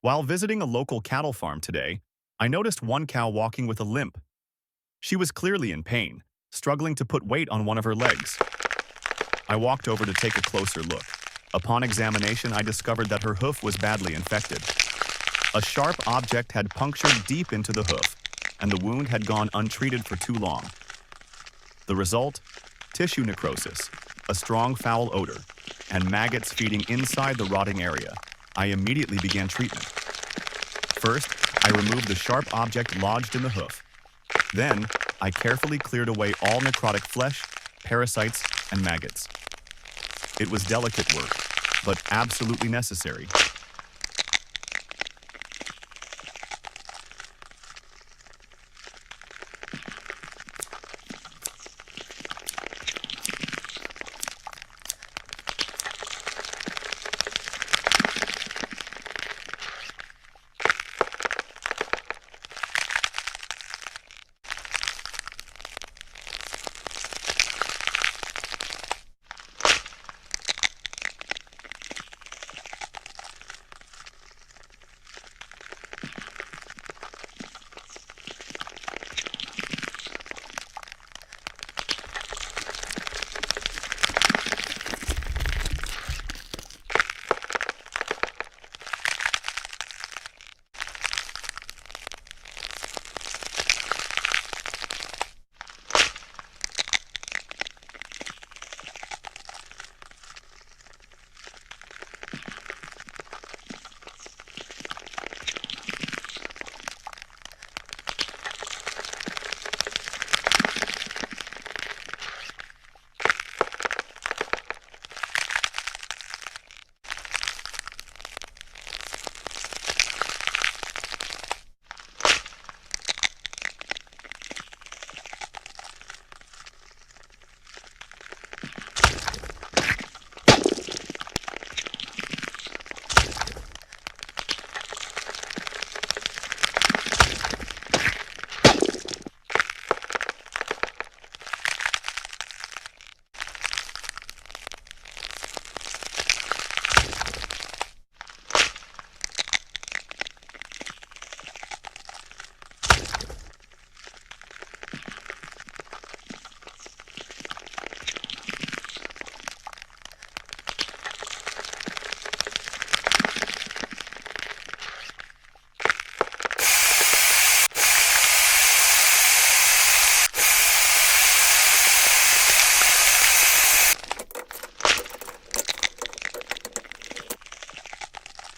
While visiting a local cattle farm today, I noticed one cow walking with a limp. She was clearly in pain, struggling to put weight on one of her legs. I walked over to take a closer look. Upon examination, I discovered that her hoof was badly infected. A sharp object had punctured deep into the hoof, and the wound had gone untreated for too long. The result? Tissue necrosis, a strong foul odor, and maggots feeding inside the rotting area. I immediately began treatment. First, I removed the sharp object lodged in the hoof. Then, I carefully cleared away all necrotic flesh, parasites, and maggots. It was delicate work, but absolutely necessary.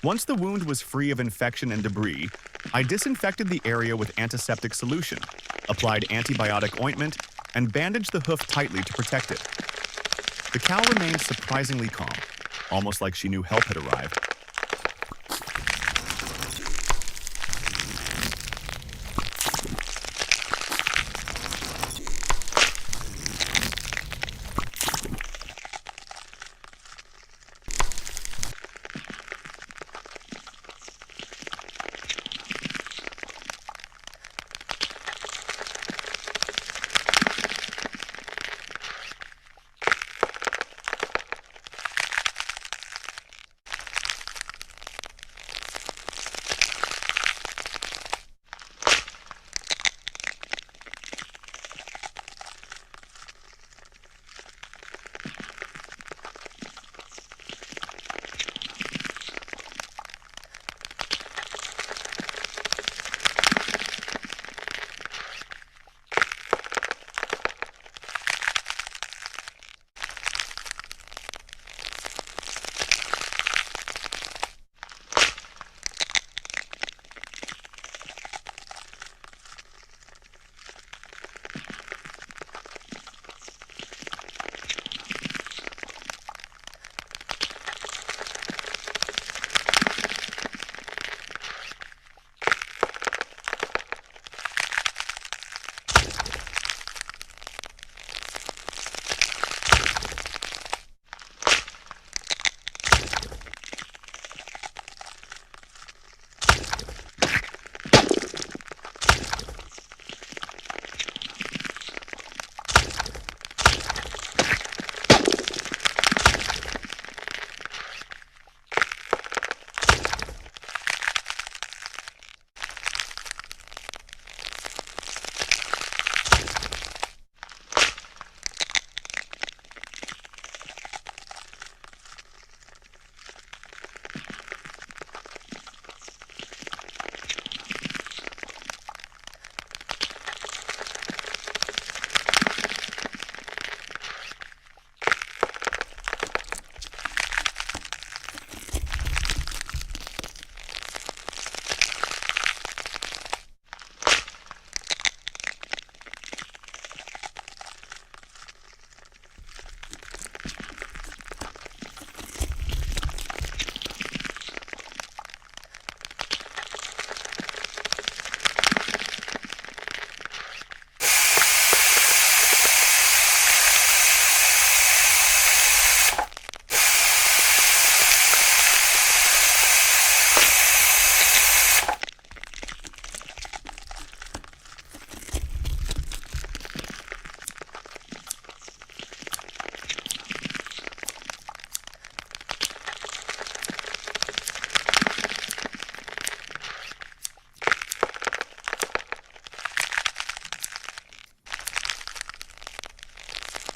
Once the wound was free of infection and debris, I disinfected the area with antiseptic solution, applied antibiotic ointment, and bandaged the hoof tightly to protect it. The cow remained surprisingly calm, almost like she knew help had arrived.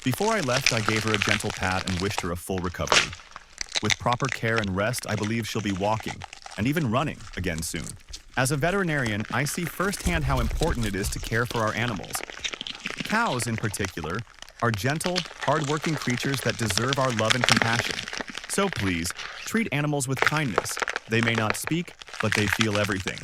Before I left, I gave her a gentle pat and wished her a full recovery. With proper care and rest, I believe she'll be walking, and even running, again soon. As a veterinarian, I see firsthand how important it is to care for our animals. Cows, in particular, are gentle, hard-working creatures that deserve our love and compassion. So please, treat animals with kindness. They may not speak, but they feel everything.